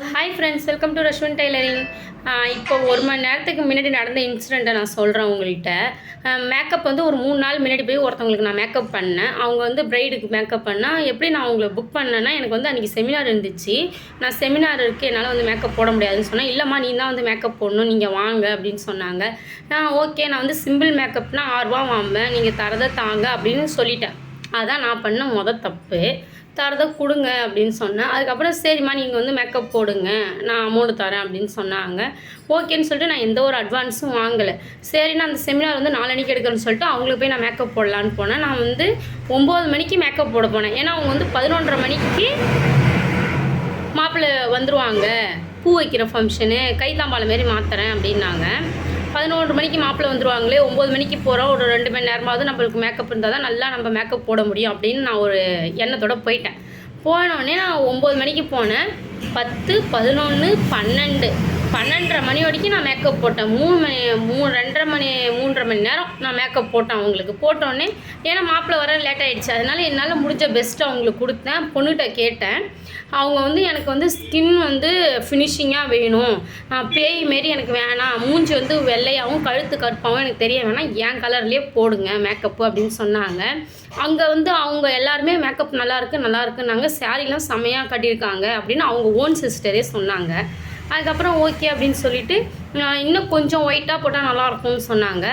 Hi friends, welcome to Rashwan tailoring. இப்போ 1 மணி நேரத்துக்கு முன்னாடி நடந்த இன்சிடெண்ட்டை நான் சொல்கிறேன் உங்கள்கிட்ட. மேக்கப் வந்து ஒரு 3 நாள் முன்னாடி போய் ஒருத்தவங்களுக்கு நான் மேக்கப் பண்ணேன். அவங்க வந்து ப்ரைடுக்கு மேக்கப் பண்ணால் எப்படி நான் அவங்கள புக் பண்ணேன்னா, எனக்கு வந்து அன்றைக்கி செமினார் இருந்துச்சு. நான் செமினார் இருக்குது, என்னால் வந்து மேக்கப் போட முடியாதுன்னு சொன்னேன். இல்லைம்மா, நீ தான் வந்து மேக்கப் போடணும், நீங்கள் வாங்க அப்படின்னு சொன்னாங்க. ஓகே, நான் வந்து சிம்பிள் மேக்கப்னால் 6 ரூபா வாங்குவேன், நீங்கள் தரதை தாங்க அப்படின்னு சொல்லிட்டேன். அதான் நான் பண்ண தப்பு. தரதை கொடுங்க அப்படின்னு சொன்னேன். அதுக்கப்புறம் சரிம்மா, நீங்கள் வந்து மேக்கப் போடுங்க, நான் அமௌண்ட்டு தரேன் அப்படின்னு சொன்னாங்க. ஓகேன்னு சொல்லிட்டு நான் எந்த ஒரு அட்வான்ஸும் வாங்கலை. சரி, நான் அந்த செமினார் வந்து 4 மணிக்கு எடுக்கிறேன்னு சொல்லிட்டு அவங்களுக்கு போய் நான் மேக்கப் போடலான்னு போனேன். நான் வந்து 9 மணிக்கு மேக்கப் போட போனேன். ஏன்னா அவங்க வந்து 11:30 மணிக்கு மாப்பிள்ளை வந்துடுவாங்க, பூ வைக்கிற ஃபங்க்ஷனு, கைத்தாம்பாளம் மாரி மாற்றுறேன் அப்படின்னாங்க. 11 மணிக்கு மாப்பிள்ளை வந்துடுவாங்களே, 9 மணிக்கு போகிறோம், ஒரு 2 மணி நேரமாவது நம்மளுக்கு மேக்கப் இருந்தால் தான் நல்லா நம்ம மேக்கப் போட முடியும் அப்படின்னு நான் ஒரு எண்ணத்தோடு போயிட்டேன். போனோடனே நான் 9 மணிக்கு போனேன். 10, 11, 12, 12:30 மணி வரைக்கும் நான் மேக்கப் போட்டேன். 3:30 மணி நேரம் நான் மேக்கப் போட்டேன் அவங்களுக்கு. போட்டோடனே ஏன்னா மாப்பிள்ளை வர லேட் ஆகிடுச்சு, அதனால் என்னால் முடிஞ்ச பெஸ்ட்டு அவங்களுக்கு கொடுத்தேன். பொண்ணுகிட்ட கேட்டேன். அவங்க வந்து எனக்கு வந்து ஸ்கின் வந்து ஃபினிஷிங்காக வேணும், பேய் மாரி எனக்கு வேணாம், மூஞ்சி வந்து வெள்ளையாகவும் கழுத்து கருப்பாகவும் எனக்கு தெரிய வேணாம், என் கலர்லேயே போடுங்க மேக்கப்பு அப்படின்னு சொன்னாங்க. அங்கே வந்து அவங்க எல்லாருமே மேக்கப் நல்லாயிருக்குன்னாங்க. சாரீலாம் செம்மையாக கட்டியிருக்காங்க அப்படின்னு அவங்க ஓன் சிஸ்டரே சொன்னாங்க. அதுக்கப்புறம் ஓகே அப்படின்னு சொல்லிவிட்டு இன்னும் கொஞ்சம் ஒயிட்டாக போட்டால் நல்லாயிருக்கும்னு சொன்னாங்க.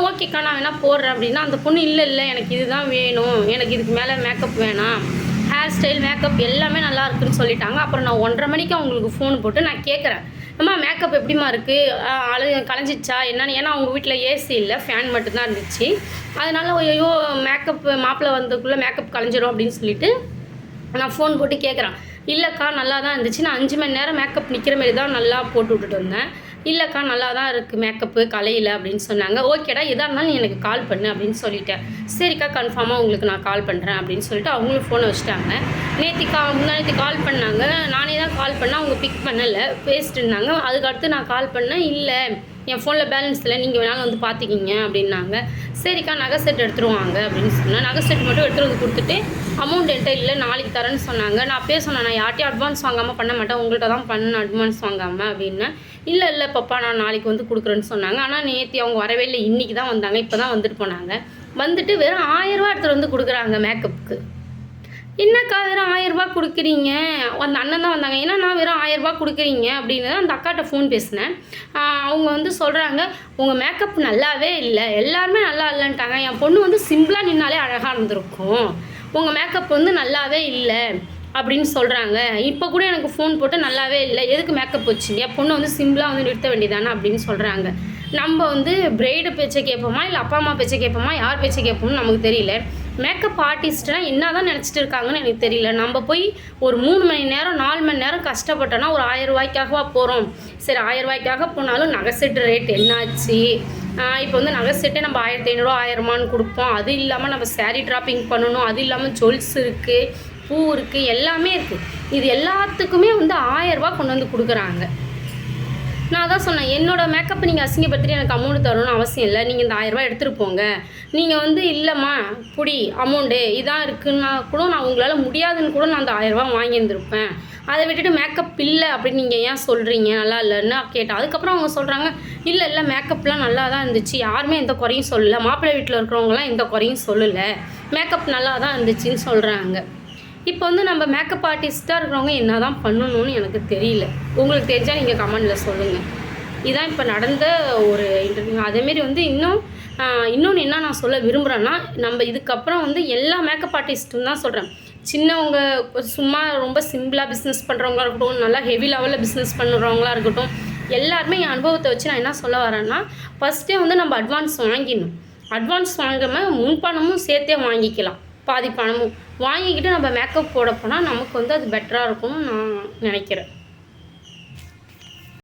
ஓகேக்கா, நான் வேணால் போடுறேன் அப்படின்னா, அந்த பொண்ணு இல்லை எனக்கு இதுதான் வேணும், எனக்கு இதுக்கு மேலே மேக்கப் வேணாம், ஹேர் ஸ்டைல் மேக்கப் எல்லாமே நல்லா இருக்குன்னு சொல்லிட்டாங்க. அப்புறம் நான் 1:30 மணிக்கு அவங்களுக்கு ஃபோன் போட்டு நான் கேட்குறேன், அம்மா மேக்கப் எப்படிமா இருக்குது, கலைஞ்சிச்சா என்னன்னு. ஏன்னா அவங்க வீட்டில் ஏசி இல்லை, ஃபேன் மட்டும்தான் இருந்துச்சு. அதனால் ஐயோ மேக்கப் மாப்பிள்ளை வந்ததுக்குள்ளே மேக்கப் கலைஞ்சிரும் அப்படின்னு சொல்லிட்டு நான் ஃபோன் போட்டு கேட்குறேன். இல்லைக்கா, நல்லா தான் இருந்துச்சு, நான் 5 மணி நேரம் மேக்கப் நிற்கிற மாரி தான் நல்லா போட்டு விட்டுட்டு வந்தேன். இல்லைக்கா, நல்லா தான் இருக்குது மேக்கப்பு, கலையில் அப்படின்னு சொன்னாங்க. ஓகேடா, எதாக இருந்தாலும் நீ எனக்கு கால் பண்ணு அப்படின்னு சொல்லிட்டேன். சரிக்கா, கன்ஃபார்மாக உங்களுக்கு நான் கால் பண்ணுறேன் அப்படின்னு சொல்லிட்டு அவங்களும் ஃபோனை வச்சுட்டாங்க. முன்னாடி கால் பண்ணாங்க, நானே தான் கால் பண்ணேன், அவங்க பிக் பண்ணலை, பேசிட்டு இருந்தாங்க. அதுக்கடுத்து நான் கால் பண்ணேன், இல்லை என் ஃபோனில் பேலன்ஸ் இல்லை, நீங்கள் வேணாலும் வந்து பார்த்துக்கிங்க அப்படின்னாங்க. சரிக்கா, நகை செட் எடுத்துருவாங்க அப்படின்னு சொன்னேன். நகை செட் மட்டும் எடுத்துகிட்டு வந்து கொடுத்துட்டு அமௌண்ட் என்கிட்ட இல்லை, நாளைக்கு தரேன்னு சொன்னாங்க. நான் அப்பயே சொன்னேன், நான் யார்ட்டையும் அட்வான்ஸ் வாங்காமல் பண்ண மாட்டேன், உங்கள்கிட்ட தான் பண்ணேன் அட்வான்ஸ் வாங்காமல் அப்படின்னேன். இல்லை பாப்பா, நான் நாளைக்கு வந்து கொடுக்குறேன்னு சொன்னாங்க. ஆனால் நேற்று அவங்க வரவே இல்லை, இன்றைக்கி தான் வந்தாங்க. இப்போ தான் வந்துட்டு போனாங்க. வந்துட்டு வெறும் 1000 ரூபா எடுத்துகிட்டு வந்து கொடுக்குறாங்க மேக்கப்புக்கு. என்னக்கா வெறும் 1000 ரூபா கொடுக்குறீங்க, அந்த அண்ணன் தான் வந்தாங்க, ஏன்னா நான் வெறும் 1000 ரூபா கொடுக்குறீங்க அப்படின்னு அந்த அக்காட்ட ஃபோன் பேசினேன். அவங்க வந்து சொல்கிறாங்க, உங்கள் மேக்கப் நல்லாவே இல்லை, எல்லாருமே நல்லா இல்லைன்ட்டாங்க, என் பொண்ணு வந்து சிம்பிளாக நின்னாலே அழகாக இருந்திருக்கும், உங்கள் மேக்கப் வந்து நல்லாவே இல்லை அப்படின்னு சொல்கிறாங்க. இப்போ கூட எனக்கு ஃபோன் போட்டு நல்லாவே இல்லை, எதுக்கு மேக்கப் வச்சிங்க, என் பொண்ணு வந்து சிம்பிளாக வந்து நிறுத்த வேண்டியதானே அப்படின்னு சொல்கிறாங்க. நம்ம வந்து பிரைடு பேச்சை கேட்போமா, இல்லை அப்பா அம்மா பேச்சை கேட்போமா, யார் பேச்சை கேட்போம்னு நமக்கு தெரியல. மேக்கப் ஆர்டிஸ்ட்னால் என்ன தான் நினச்சிட்டு இருக்காங்கன்னு எனக்கு தெரியல. நம்ம போய் ஒரு 3 மணி நேரம் 4 மணி நேரம் கஷ்டப்பட்டோன்னா ஒரு 1000 ரூபாய்க்காகவா போகிறோம். சரி, 1000 ரூபாய்க்காக போனாலும் நகை செட்டு ரேட் என்னாச்சு. இப்போ வந்து நகை செட்டே நம்ம 1500 1000 கொடுப்போம். அது இல்லாமல் நம்ம சாரீ ட்ராப்பிங் பண்ணணும், அது இல்லாமல் ஜுவல்ஸ் இருக்குது, பூ இருக்குது, எல்லாமே இருக்குது. இது எல்லாத்துக்குமே வந்து 1000 ரூபா கொண்டு வந்து கொடுக்குறாங்க. நான் தான் சொன்னேன், என்னோடய மேக்கப் நீங்கள் அசிங்கப்படுத்திட்டு எனக்கு அமௌண்ட் தரணும்னு அவசியம் இல்லை, நீங்கள் இந்த 1000 ரூபா எடுத்துகிட்டு போங்க. நீங்கள் வந்து இல்லைம்மா புடி அமௌண்ட்டு இதான் இருக்குன்னா கூட நான் உங்களால் முடியாதுன்னு கூட நான் அந்த 1000 ரூபா வாங்கியிருந்துருப்பேன். அதை விட்டுட்டு மேக்கப் இல்லை அப்படின்னு நீங்கள் ஏன் சொல்கிறீங்க, நல்லா இல்லைன்னு கேட்டேன். அதுக்கப்புறம் அவங்க சொல்கிறாங்க, இல்லை மேக்கப்லாம் நல்லா தான் இருந்துச்சு, யாருமே எந்த குறையும் சொல்லலை, மாப்பிள்ளை வீட்டில் இருக்கிறவங்களாம் எந்த குறையும் சொல்லலை, மேக்கப் நல்லா தான் இருந்துச்சுன்னு சொல்கிறாங்க. இப்போ வந்து நம்ம மேக்கப் ஆர்டிஸ்ட்டாக இருக்கிறவங்க என்ன தான் பண்ணணும்னு எனக்கு தெரியல. உங்களுக்கு தெரிஞ்சால் நீங்கள் கமெண்டில் சொல்லுங்கள். இதுதான் இப்போ நடந்த ஒரு இன்டர்வியூ. அதேமாரி வந்து இன்னொன்று என்ன நான் சொல்ல விரும்புகிறேன்னா, நம்ம இதுக்கப்புறம் வந்து எல்லா மேக்கப் ஆர்டிஸ்ட்டும் தான் சொல்கிறேன், சின்னவங்க சும்மா ரொம்ப சிம்பிளாக பிஸ்னஸ் பண்ணுறவங்களா இருக்கட்டும், நல்லா ஹெவி லெவலில் பிஸ்னஸ் பண்ணுறவங்களா இருக்கட்டும், எல்லாருமே என் அனுபவத்தை வச்சு நான் என்ன சொல்ல வரேன்னா, ஃபஸ்ட்டே வந்து நம்ம அட்வான்ஸ் வாங்கிடணும். அட்வான்ஸ் வாங்காமல் முன்பணமும் சேர்த்தே வாங்கிக்கலாம், பாதி பணமும் வாங்கிக்கிட்டு நம்ம மேக்கப் போட போனால் நமக்கு வந்து அது பெட்டராக இருக்கும்னு நான் நினைக்கிறேன்.